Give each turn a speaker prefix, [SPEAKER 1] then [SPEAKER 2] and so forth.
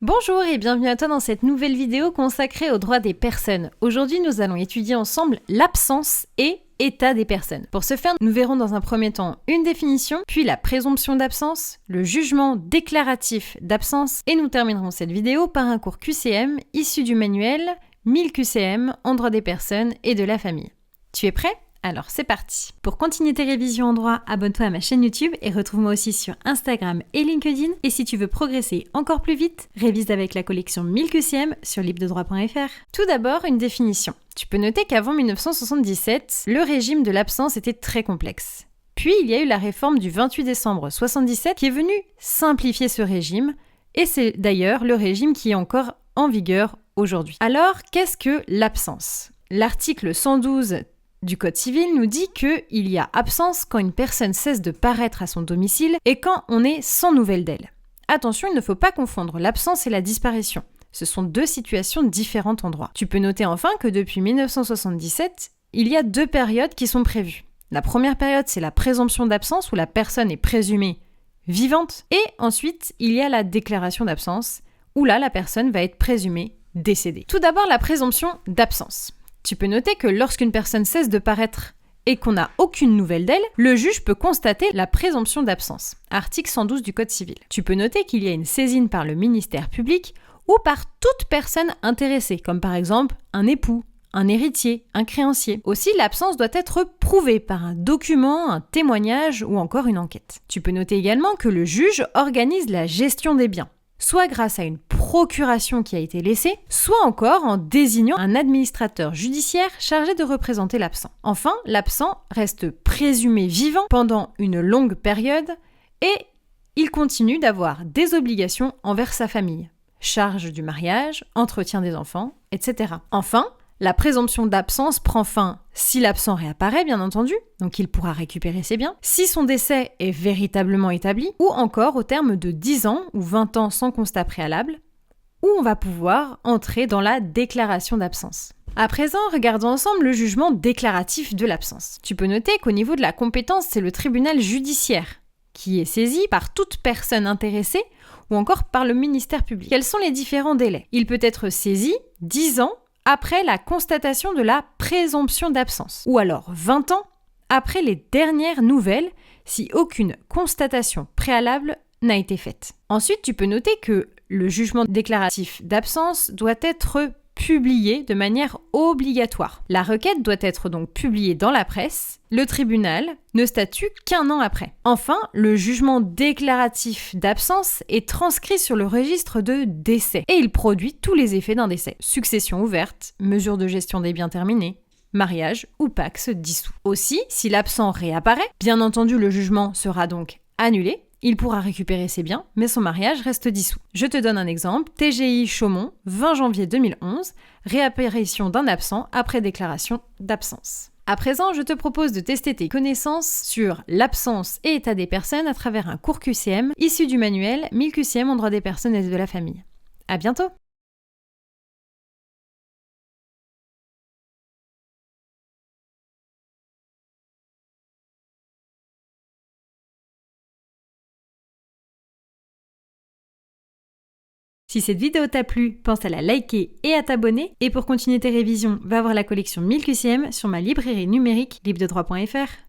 [SPEAKER 1] Bonjour et bienvenue à toi dans cette nouvelle vidéo consacrée aux droits des personnes. Aujourd'hui, nous allons étudier ensemble l'absence et état des personnes. Pour ce faire, nous verrons dans un premier temps une définition, puis la présomption d'absence, le jugement déclaratif d'absence, et nous terminerons cette vidéo par un cours QCM issu du manuel 1000 QCM en droit des personnes et de la famille. Tu es prêt ? Alors c'est parti. Pour continuer tes révisions en droit, abonne-toi à ma chaîne YouTube et retrouve-moi aussi sur Instagram et LinkedIn. Et si tu veux progresser encore plus vite, révise avec la collection 1000 QCM sur libredroit.fr. Tout d'abord, une définition. Tu peux noter qu'avant 1977, le régime de l'absence était très complexe. Puis il y a eu la réforme du 28 décembre 1977 qui est venue simplifier ce régime, et c'est d'ailleurs le régime qui est encore en vigueur aujourd'hui. Alors, qu'est-ce que l'absence ? L'article 112 du Code civil nous dit qu'il y a absence quand une personne cesse de paraître à son domicile et quand on est sans nouvelles d'elle. Attention, il ne faut pas confondre l'absence et la disparition. Ce sont deux situations différentes en droit. Tu peux noter enfin que depuis 1977, il y a deux périodes qui sont prévues. La première période, c'est la présomption d'absence où la personne est présumée vivante. Et ensuite, il y a la déclaration d'absence où là, la personne va être présumée décédée. Tout d'abord, la présomption d'absence. Tu peux noter que lorsqu'une personne cesse de paraître et qu'on n'a aucune nouvelle d'elle, le juge peut constater la présomption d'absence. Article 112 du Code civil. Tu peux noter qu'il y a une saisine par le ministère public ou par toute personne intéressée, comme par exemple un époux, un héritier, un créancier. Aussi, l'absence doit être prouvée par un document, un témoignage ou encore une enquête. Tu peux noter également que le juge organise la gestion des biens, soit grâce à une procuration qui a été laissée, soit encore en désignant un administrateur judiciaire chargé de représenter l'absent. Enfin, l'absent reste présumé vivant pendant une longue période et il continue d'avoir des obligations envers sa famille. Charge du mariage, entretien des enfants, etc. Enfin, la présomption d'absence prend fin si l'absent réapparaît, bien entendu, donc il pourra récupérer ses biens, si son décès est véritablement établi, ou encore au terme de 10 ans ou 20 ans sans constat préalable, où on va pouvoir entrer dans la déclaration d'absence. À présent, regardons ensemble le jugement déclaratif de l'absence. Tu peux noter qu'au niveau de la compétence, c'est le tribunal judiciaire qui est saisi par toute personne intéressée ou encore par le ministère public. Quels sont les différents délais ? Il peut être saisi 10 ans après la constatation de la présomption d'absence, ou alors 20 ans après les dernières nouvelles si aucune constatation préalable n'a été faite. Ensuite, tu peux noter que le jugement déclaratif d'absence doit être publié de manière obligatoire. La requête doit être donc publiée dans la presse. Le tribunal ne statue qu'un an après. Enfin, le jugement déclaratif d'absence est transcrit sur le registre de décès et il produit tous les effets d'un décès. Succession ouverte, mesure de gestion des biens terminés, mariage ou pax dissous. Aussi, si l'absent réapparaît, bien entendu le jugement sera donc annulé. Il pourra récupérer ses biens, mais son mariage reste dissous. Je te donne un exemple, TGI Chaumont, 20 janvier 2011, réapparition d'un absent après déclaration d'absence. À présent, je te propose de tester tes connaissances sur l'absence et état des personnes à travers un cours QCM issu du manuel 1000 QCM en droit des personnes et de la famille. À bientôt! Si cette vidéo t'a plu, pense à la liker et à t'abonner. Et pour continuer tes révisions, va voir la collection 1000 QCM sur ma librairie numérique libredroit.fr.